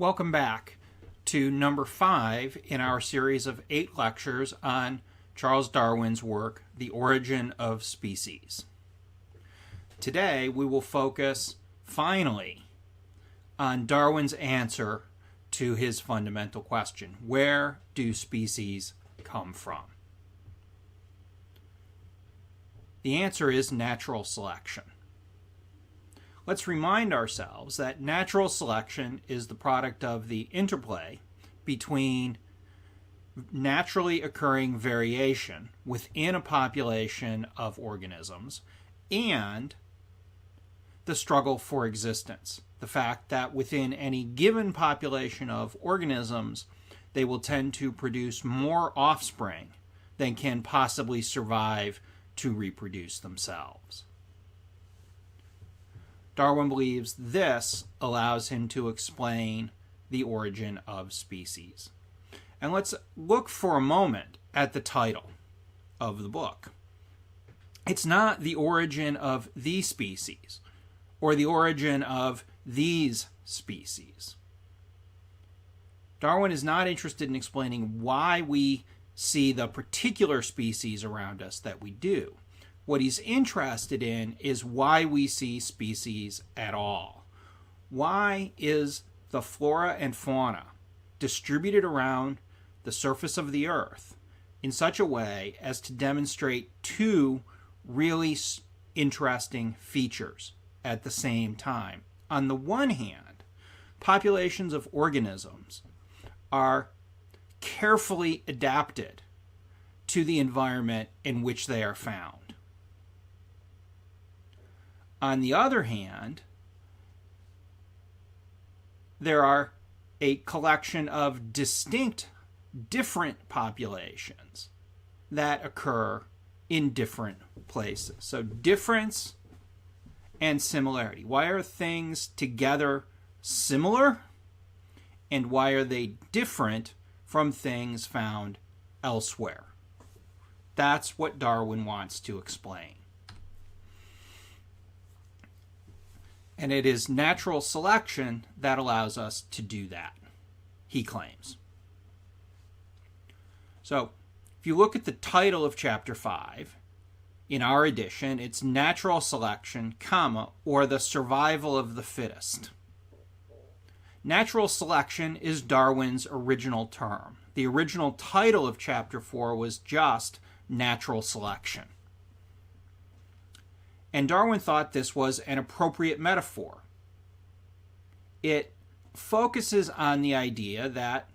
Welcome back to number 5 in our series of 8 lectures on Charles Darwin's work, The Origin of Species. Today we will focus, finally, on Darwin's answer to his fundamental question: where do species come from? The answer is natural selection. Let's remind ourselves that natural selection is the product of the interplay between naturally occurring variation within a population of organisms and the struggle for existence. The fact that within any given population of organisms, they will tend to produce more offspring than can possibly survive to reproduce themselves. Darwin believes this allows him to explain the origin of species. And let's look for a moment at the title of the book. It's not the origin of the species or the origin of these species. Darwin is not interested in explaining why we see the particular species around us that we do. What he's interested in is why we see species at all. Why is the flora and fauna distributed around the surface of the earth in such a way as to demonstrate two really interesting features at the same time? On the one hand, populations of organisms are carefully adapted to the environment in which they are found. On the other hand, there are a collection of distinct, different populations that occur in different places. So difference and similarity. Why are things together similar? And why are they different from things found elsewhere? That's what Darwin wants to explain. And it is natural selection that allows us to do that, he claims. So, if you look at the title of Chapter 5, in our edition, it's Natural Selection, or the Survival of the Fittest. Natural selection is Darwin's original term. The original title of Chapter 4 was just Natural Selection. And Darwin thought this was an appropriate metaphor. It focuses on the idea that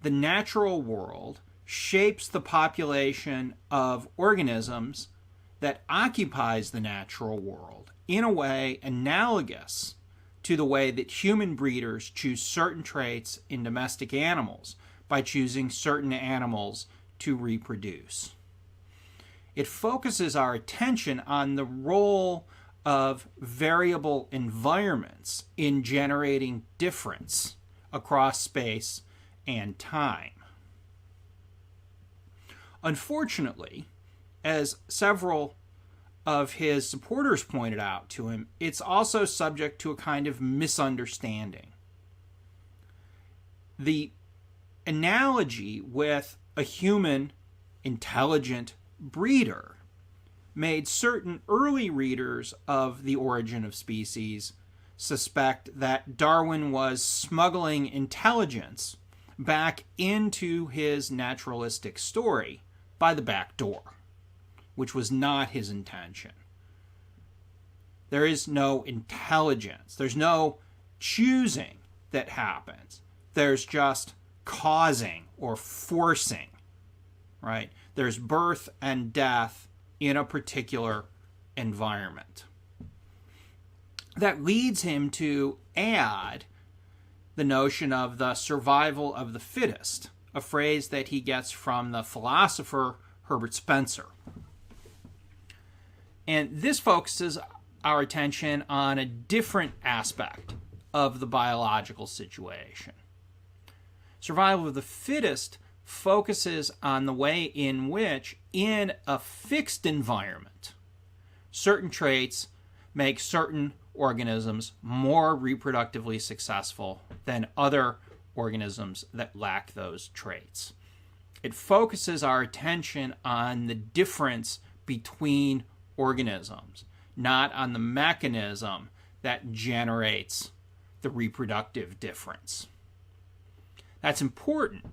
the natural world shapes the population of organisms that occupies the natural world in a way analogous to the way that human breeders choose certain traits in domestic animals by choosing certain animals to reproduce. It focuses our attention on the role of variable environments in generating difference across space and time. Unfortunately, as several of his supporters pointed out to him, it's also subject to a kind of misunderstanding. The analogy with a human intelligent breeder made certain early readers of The Origin of Species suspect that Darwin was smuggling intelligence back into his naturalistic story by the back door, which was not his intention. There is no intelligence. There's no choosing that happens. There's just causing or forcing, right? There's birth and death in a particular environment. That leads him to add the notion of the survival of the fittest, a phrase that he gets from the philosopher Herbert Spencer. And this focuses our attention on a different aspect of the biological situation. Survival of the fittest focuses on the way in which, in a fixed environment, certain traits make certain organisms more reproductively successful than other organisms that lack those traits. It focuses our attention on the difference between organisms, not on the mechanism that generates the reproductive difference. That's important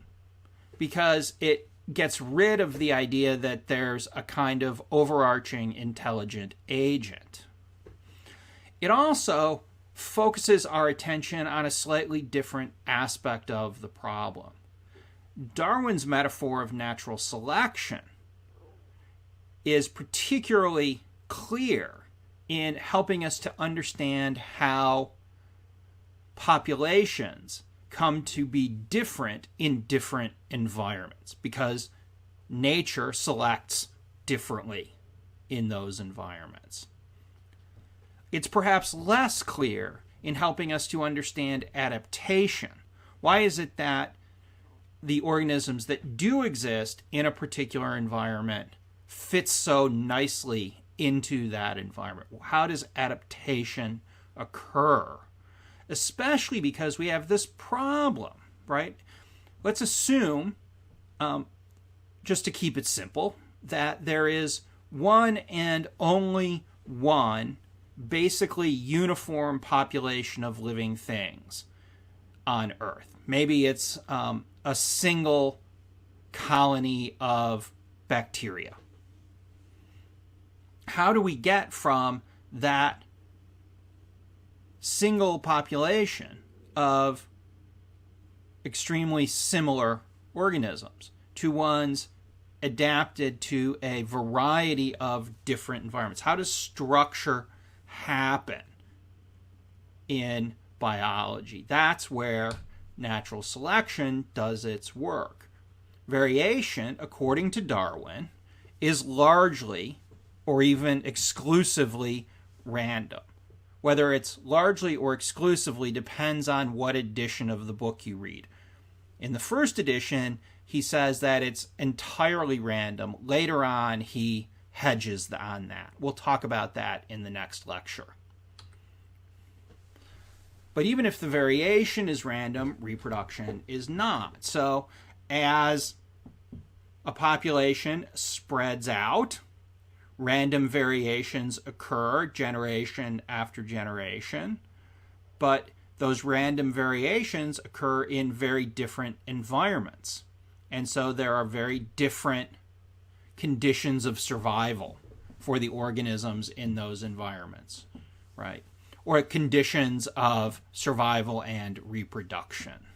because it gets rid of the idea that there's a kind of overarching intelligent agent. It also focuses our attention on a slightly different aspect of the problem. Darwin's metaphor of natural selection is particularly clear in helping us to understand how populations come to be different in different environments, because nature selects differently in those environments. It's perhaps less clear in helping us to understand adaptation. Why is it that the organisms that do exist in a particular environment fit so nicely into that environment? How does adaptation occur? Especially because we have this problem, right? Let's assume, just to keep it simple, that there is one and only one basically uniform population of living things on Earth. Maybe it's a single colony of bacteria. How do we get from that single population of extremely similar organisms to ones adapted to a variety of different environments? How does structure happen in biology? That's where natural selection does its work. Variation, according to Darwin, is largely or even exclusively random. Whether it's largely or exclusively depends on what edition of the book you read. In the first edition, he says that it's entirely random. Later on, he hedges on that. We'll talk about that in the next lecture. But even if the variation is random, reproduction is not. So as a population spreads out, random variations occur generation after generation, but those random variations occur in very different environments. And so there are very different conditions of survival for the organisms in those environments, right? Or conditions of survival and reproduction.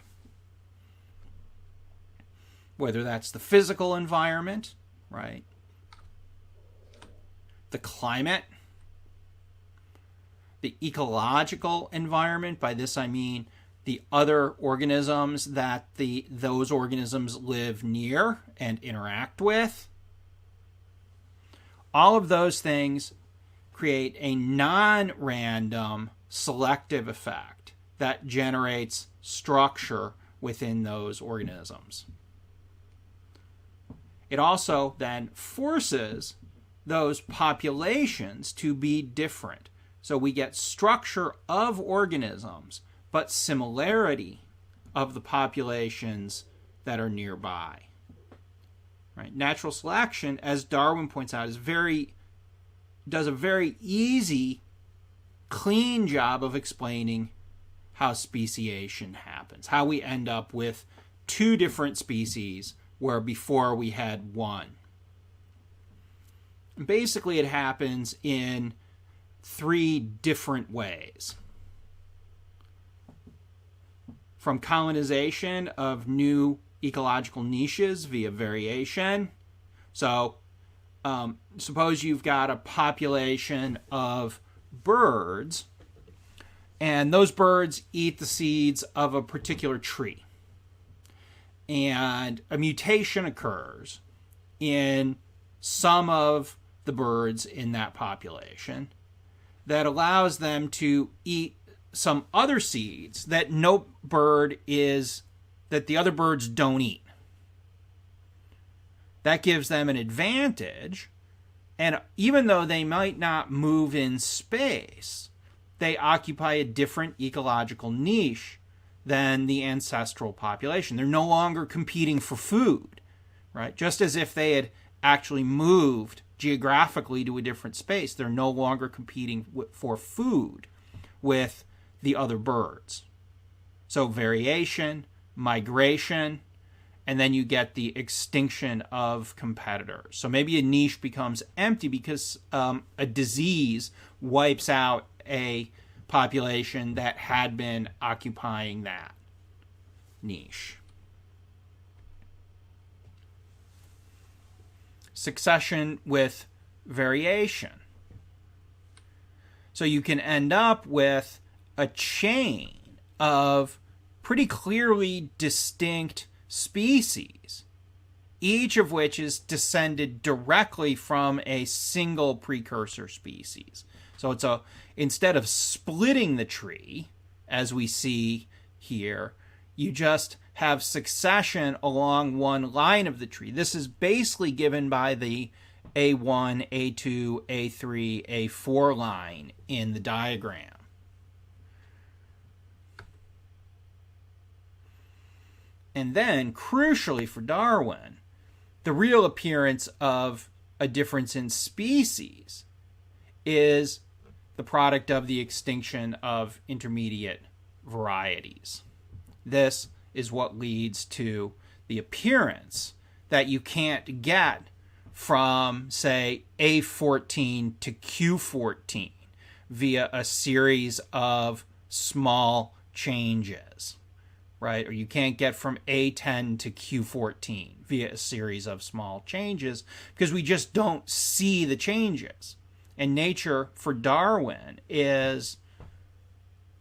Whether that's the physical environment, right? The climate, the ecological environment. By this I mean the other organisms that those organisms live near and interact with. All of those things create a non-random selective effect that generates structure within those organisms. It also then forces those populations to be different. So we get structure of organisms, but similarity of the populations that are nearby. Right? Natural selection, as Darwin points out, does a very easy, clean job of explaining how speciation happens, how we end up with two different species where before we had one. Basically, it happens in three different ways. From colonization of new ecological niches via variation. So, suppose you've got a population of birds, and those birds eat the seeds of a particular tree. And a mutation occurs in some of the birds in that population that allows them to eat some other seeds that that the other birds don't eat. That gives them an advantage, and even though they might not move in space, they occupy a different ecological niche than the ancestral population. They're no longer competing for food, right? Just as if they had actually moved geographically to a different space, they're no longer competing for food with the other birds. So variation, migration, and then you get the extinction of competitors. So maybe a niche becomes empty because a disease wipes out a population that had been occupying that niche. Succession with variation. So you can end up with a chain of pretty clearly distinct species, each of which is descended directly from a single precursor species. So instead of splitting the tree, as we see here, you just have succession along one line of the tree. This is basically given by the A1, A2, A3, A4 line in the diagram. And then, crucially for Darwin, the real appearance of a difference in species is the product of the extinction of intermediate varieties. This is what leads to the appearance that you can't get from, say, A14 to Q14 via a series of small changes, right? Or you can't get from A10 to Q14 via a series of small changes because we just don't see the changes. And nature, for Darwin, is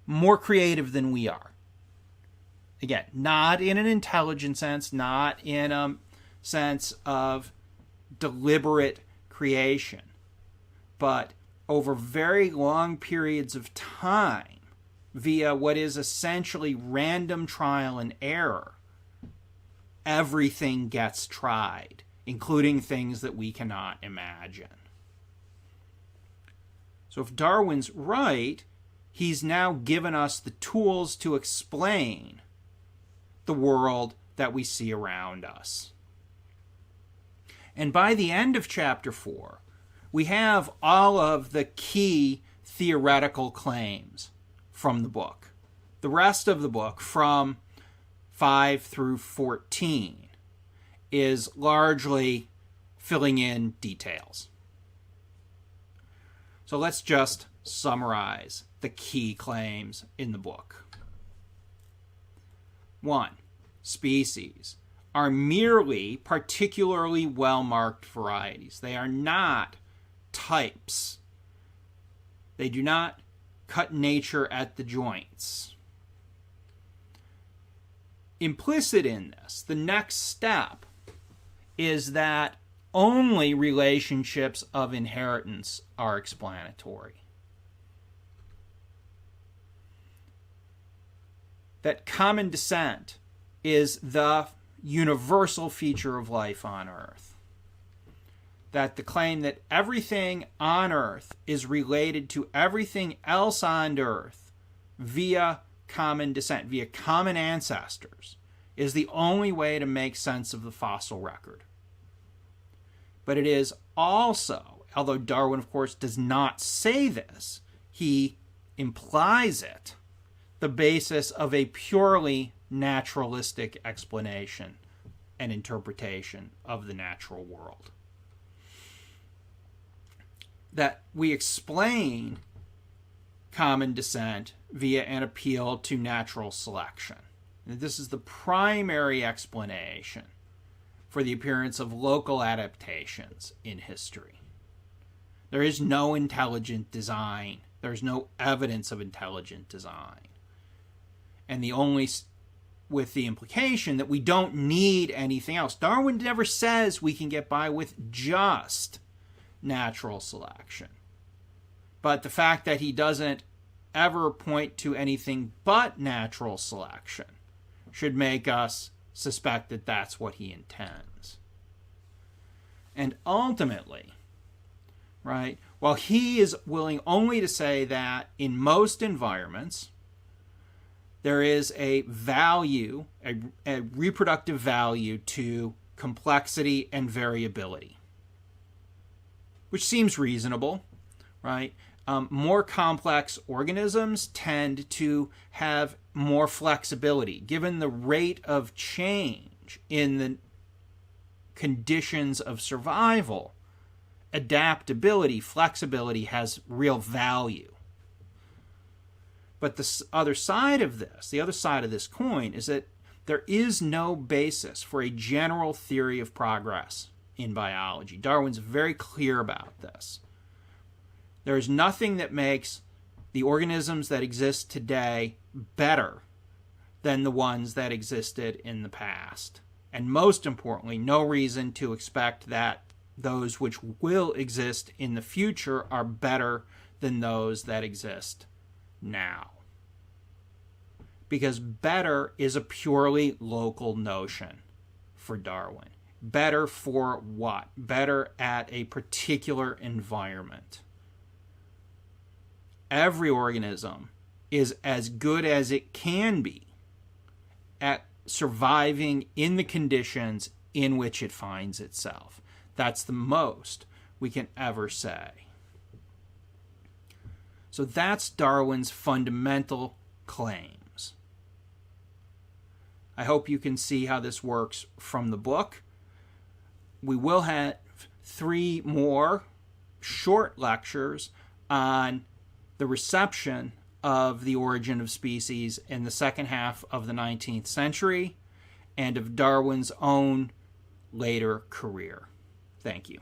more creative than we are. Again, not in an intelligent sense, not in a sense of deliberate creation, but over very long periods of time, via what is essentially random trial and error, everything gets tried, including things that we cannot imagine. So if Darwin's right, he's now given us the tools to explain the world that we see around us. And by the end of chapter 4, we have all of the key theoretical claims from the book. The rest of the book, from 5 through 14, is largely filling in details. So let's just summarize the key claims in the book. 1. Species are merely particularly well-marked varieties. They are not types. They do not cut nature at the joints. Implicit in this, the next step is that only relationships of inheritance are explanatory. That common descent is the universal feature of life on Earth. That the claim that everything on Earth is related to everything else on Earth via common descent, via common ancestors, is the only way to make sense of the fossil record. But it is also, although Darwin, of course, does not say this, he implies it, the basis of a purely naturalistic explanation and interpretation of the natural world. That we explain common descent via an appeal to natural selection. And this is the primary explanation for the appearance of local adaptations in history. There is no intelligent design. There's no evidence of intelligent design. And the only, with the implication that we don't need anything else. Darwin never says we can get by with just natural selection. But the fact that he doesn't ever point to anything but natural selection should make us suspect that that's what he intends. And ultimately, right, while he is willing only to say that in most environments, there is a value, a reproductive value to complexity and variability, which seems reasonable, right? More complex organisms tend to have more flexibility. Given the rate of change in the conditions of survival, adaptability, flexibility has real value. But the other side of this coin is that there is no basis for a general theory of progress in biology. Darwin's very clear about this. There is nothing that makes the organisms that exist today better than the ones that existed in the past. And most importantly, no reason to expect that those which will exist in the future are better than those that exist now. Because better is a purely local notion for Darwin. Better for what? Better at a particular environment. Every organism is as good as it can be at surviving in the conditions in which it finds itself. That's the most we can ever say. So that's Darwin's fundamental claims. I hope you can see how this works from the book. We will have 3 more short lectures on the reception of The Origin of Species in the second half of the 19th century and of Darwin's own later career. Thank you.